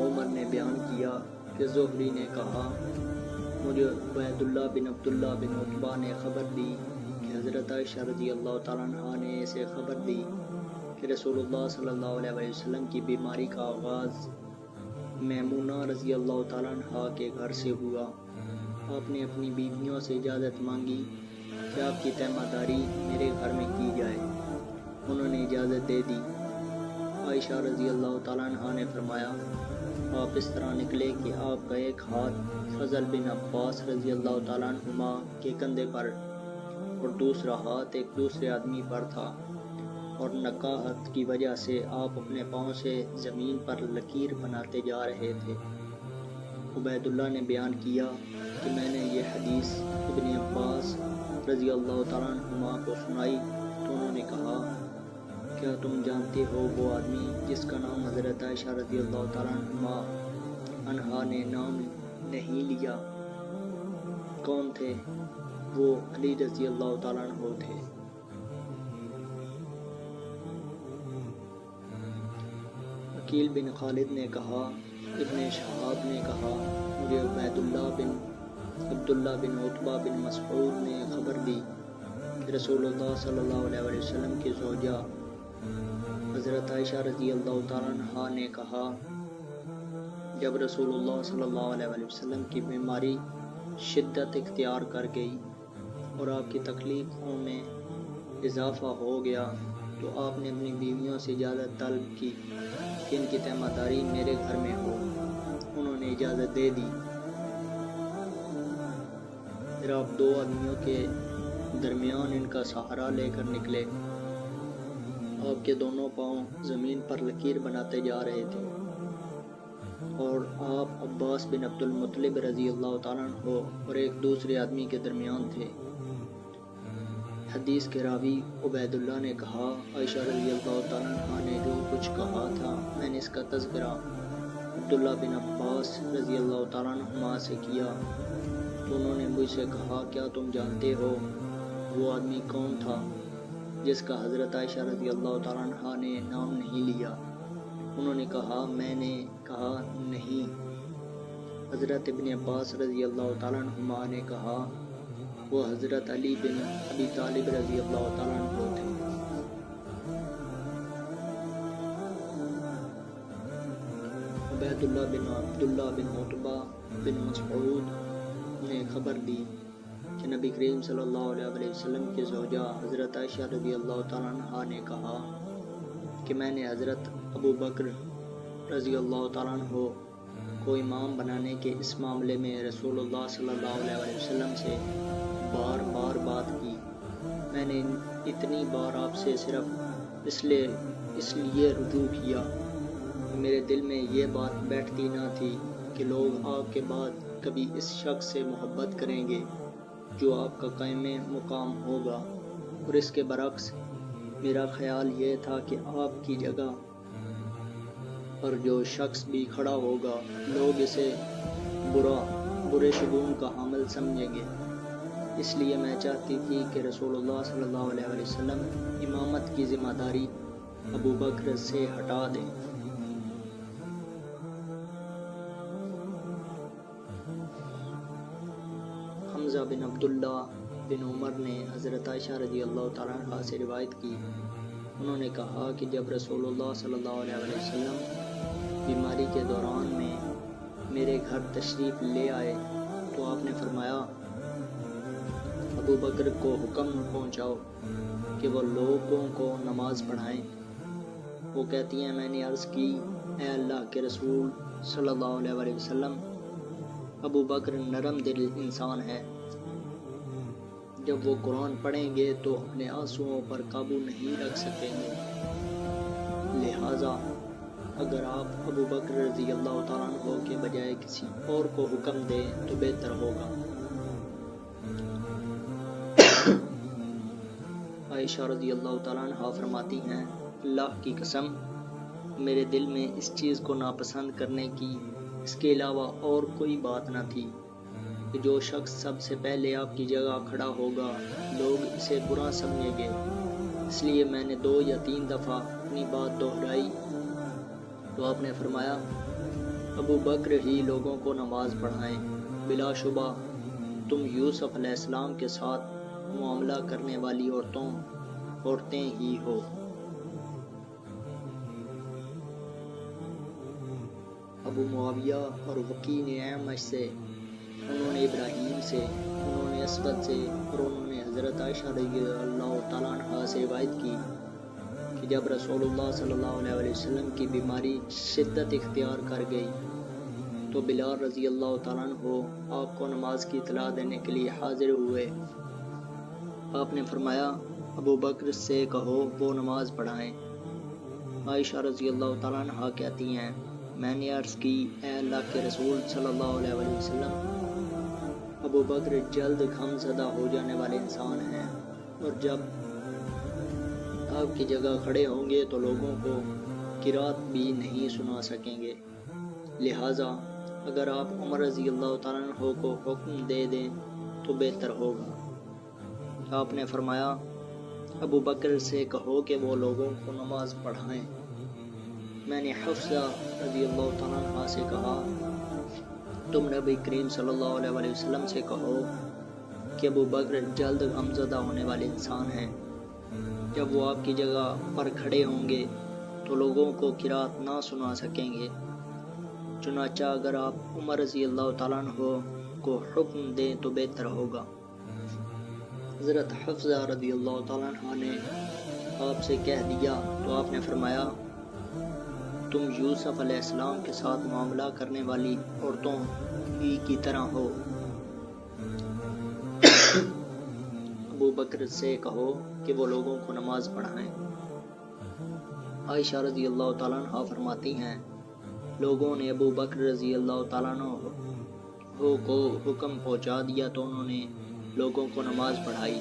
عمر نے بیان کیا کہ زہری نے کہا مجھے عبیداللہ بن عبداللہ بن عتبہ نے خبر دی کہ حضرت عائشہ رضی اللہ تعالیٰ عنہ نے اسے خبر دی کہ رسول اللہ صلی اللہ علیہ وسلم کی بیماری کا آغاز میمونہ رضی اللہ تعالیٰ عنہ کے گھر سے ہوا۔ آپ نے اپنی بیویوں سے اجازت مانگی کہ آپ کی تیمارداری میرے گھر میں کی جائے۔ انہوں نے اجازت دے دی۔ عائشہ رضی اللہ تعالیٰ عنہ نے فرمایا آپ اس طرح نکلے کہ آپ کا ایک ہاتھ فضل بن عباس رضی اللہ تعالیٰ عنہما کے کندھے پر اور دوسرا ہاتھ ایک دوسرے آدمی پر تھا، اور نکاحت کی وجہ سے آپ اپنے پاؤں سے زمین پر لکیر بناتے جا رہے تھے۔ عبیداللہ نے بیان کیا کہ میں نے یہ حدیث ابن عباس رضی اللہ تعالیٰ عنہما کو سنائی تو انہوں نے کہا کیا تم جانتے ہو وہ آدمی جس کا نام حضرت عائشہ رضی اللہ تعالیٰ عنہا نے نام نہیں لیا کون تھے؟ وہ علی رضی اللہ تعالیٰ عنہ تھے۔ عقیل بن خالد نے کہا ابن شہاب نے کہا مجھے عبداللہ بن عتبہ بن مسعود نے خبر دی کہ رسول اللہ صلی اللہ علیہ وسلم کی زوجہ حضرت عائشہ رضی اللہ تعالیٰ عنہ نے کہا جب رسول اللہ صلی اللہ علیہ وسلم کی بیماری شدت اختیار کر گئی اور آپ کی تکلیفوں میں اضافہ ہو گیا تو آپ نے اپنی بیویوں سے اجازت طلب کی کہ ان کی تیمارداری میرے گھر میں ہو۔ انہوں نے اجازت دے دی۔ پھر آپ دو آدمیوں کے درمیان ان کا سہارا لے کر نکلے۔ آپ کے دونوں پاؤں زمین پر لکیر بناتے جا رہے تھے اور آپ عباس بن عبد المطلب رضی اللہ تعالیٰ عنہ اور ایک دوسرے آدمی کے درمیان تھے۔ حدیث کے راوی عبیداللہ نے کہا عائشہ رضی اللہ تعالیٰ عنہ نے جو کچھ کہا تھا میں نے اس کا تذکرہ عبداللہ بن عباس رضی اللہ تعالیٰ عنہ سے کیا تو انہوں نے مجھ سے کہا کیا تم جانتے ہو وہ آدمی کون تھا جس کا حضرت عائشہ رضی اللہ تعالیٰ عنہ نے نام نہیں لیا؟ انہوں نے کہا میں نے کہا نہیں۔ حضرت ابن عباس رضی اللہ تعالیٰ عنہ نے کہا وہ حضرت علی بن ابی طالب رضی اللہ تعالیٰ عنہ تھے۔ عبیداللہ بن عبداللہ بن عتبہ بن مسعود نے خبر دی کہ نبی کریم صلی اللہ علیہ وسلم کی زوجہ حضرت عائشہ رضی اللہ تعالیٰ عنہ نے کہا کہ میں نے حضرت ابو بکر رضی اللہ تعالیٰ عنہ کو امام بنانے کے اس معاملے میں رسول اللہ صلی اللہ علیہ وسلم سے بار بار بات کی۔ میں نے اتنی بار آپ سے صرف اس لیے رجوع کیا کہ میرے دل میں یہ بات بیٹھتی نہ تھی کہ لوگ آپ کے بعد کبھی اس شخص سے محبت کریں گے جو آپ کا قائم مقام ہوگا، اور اس کے برعکس میرا خیال یہ تھا کہ آپ کی جگہ پر جو شخص بھی کھڑا ہوگا لوگ اسے برے شگون کا حامل سمجھیں گے۔ اس لیے میں چاہتی تھی کہ رسول اللہ صلی اللہ علیہ وسلم امامت کی ذمہ داری ابو بکر سے ہٹا دیں۔ حمزہ بن عبداللہ بن عمر نے حضرت عائشہ رضی اللہ تعالیٰ عنہ سے روایت کی، انہوں نے کہا کہ جب رسول اللہ صلی اللہ علیہ وسلم بیماری کے دوران میں میرے گھر تشریف لے آئے تو آپ نے فرمایا ابو بکر کو حکم پہنچاؤ کہ وہ لوگوں کو نماز پڑھائیں۔ وہ کہتی ہیں میں نے عرض کی اے اللہ کے رسول صلی اللہ علیہ وسلم ابو بکر نرم دل انسان ہے، جب وہ قرآن پڑھیں گے تو اپنے آنسوؤں پر قابو نہیں رکھ سکیں گے، لہٰذا اگر آپ ابو بکر رضی اللہ تعالیٰ عنہ کے بجائے کسی اور کو حکم دیں تو بہتر ہوگا۔ عائشہ رضی اللہ تعالیٰ عنہ فرماتی ہیں اللہ کی قسم میرے دل میں اس چیز کو ناپسند کرنے کی اس کے علاوہ اور کوئی بات نہ تھی کہ جو شخص سب سے پہلے آپ کی جگہ کھڑا ہوگا لوگ اسے برا سمجھیں گے۔ اس لیے میں نے 2 یا 3 دفعہ اپنی بات دہرائی تو آپ نے فرمایا ابو بکر ہی لوگوں کو نماز پڑھائیں، بلا شبہ تم یوسف علیہ السلام کے ساتھ معاملہ کرنے والی عورتیں ہی ہو۔ ابو معاویہ اور وکیع نے اعمش سے، انہوں نے ابراہیم سے، انہوں نے اسود سے اور انہوں نے حضرت عائشہ رضی اللہ تعالیٰ عنہا سے روایت کی کہ جب رسول اللہ صلی اللہ علیہ وسلم کی بیماری شدت اختیار کر گئی تو بلال رضی اللہ تعالیٰ عنہ آپ کو نماز کی اطلاع دینے کے لیے حاضر ہوئے۔ آپ نے فرمایا ابو بکر سے کہو وہ نماز پڑھائیں۔ عائشہ رضی اللہ تعالیٰ عنہ کہتی ہیں میں نے عرض کی اے اللہ کے رسول صلی اللہ علیہ وسلم، ابو بکر جلد غم زدہ ہو جانے والے انسان ہیں اور جب آپ کی جگہ کھڑے ہوں گے تو لوگوں کو قرات بھی نہیں سنا سکیں گے، لہٰذا اگر آپ عمر رضی اللہ تعالیٰ عنہ کو حکم دے دیں تو بہتر ہوگا۔ آپ نے فرمایا ابو بکر سے کہو کہ وہ لوگوں کو نماز پڑھائیں۔ میں نے حفصہ رضی اللہ تعالیٰ عنہ سے کہا تم نبی کریم صلی اللہ علیہ وسلم سے کہو کہ ابو بکر جلد غمزدہ ہونے والے انسان ہیں، جب وہ آپ کی جگہ پر کھڑے ہوں گے تو لوگوں کو قرات نہ سنا سکیں گے، چنانچہ اگر آپ عمر رضی اللہ تعالیٰ عنہ کو حکم دیں تو بہتر ہوگا۔ حضرت حفصہ رضی اللہ تعالیٰ عنہ نے آپ سے کہہ دیا تو آپ نے فرمایا تم یوسف علیہ السلام کے ساتھ معاملہ کرنے والی عورتوں ہی کی طرح ہو۔ ابو بکر سے کہو کہ وہ لوگوں کو نماز پڑھائیں۔ عائشہ رضی اللہ تعالیٰ عنہ فرماتی ہیں لوگوں نے ابو بکر رضی اللہ تعالیٰ عنہ کو حکم پہنچا دیا تو انہوں نے لوگوں کو نماز پڑھائی۔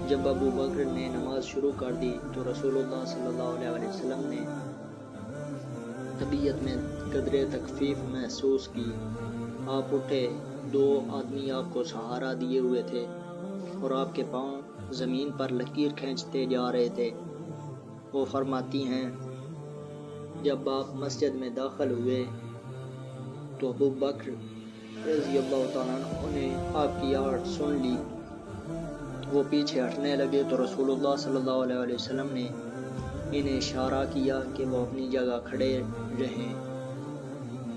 جب ابو بکر نے نماز شروع کر دی تو رسول اللہ صلی اللہ علیہ وسلم نے طبیعت میں قدرے تخفیف محسوس کی۔ آپ اٹھے، دو آدمی آپ کو سہارا دیے ہوئے تھے اور آپ کے پاؤں زمین پر لکیر کھینچتے جا رہے تھے۔ وہ فرماتی ہیں جب آپ مسجد میں داخل ہوئے تو ابو بکر رضی اللہ تعالیٰ عنہ نے آپ کی آواز سن لی، وہ پیچھے ہٹنے لگے تو رسول اللہ صلی اللہ علیہ وسلم نے انہیں اشارہ کیا کہ وہ اپنی جگہ کھڑے رہیں۔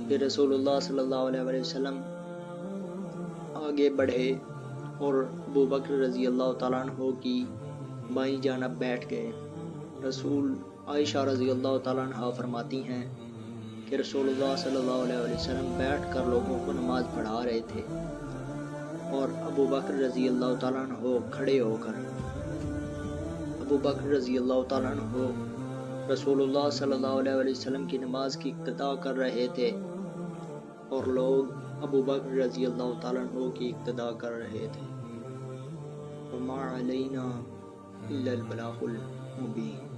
پھر رسول اللہ صلی اللہ علیہ وسلم آگے بڑھے اور ابو بکر رضی اللہ تعالیٰ عنہ کی بائیں جانب بیٹھ گئے۔ رسول عائشہ رضی اللہ تعالیٰ عنہ فرماتی ہیں کہ رسول اللہ صلی اللہ علیہ وسلم بیٹھ کر لوگوں کو نماز پڑھا رہے تھے اور ابو بکر رضی اللہ تعالیٰ عنہ کھڑے ہو کر۔ ابو بکر رضی اللہ تعالیٰ عنہ رسول اللہ صلی اللہ علیہ وسلم کی نماز کی اقتدا کر رہے تھے اور لوگ ابو بکر رضی اللہ تعالیٰ عنہ کی اقتدا کر رہے تھے۔ وما علینا الا البلاغ المبین۔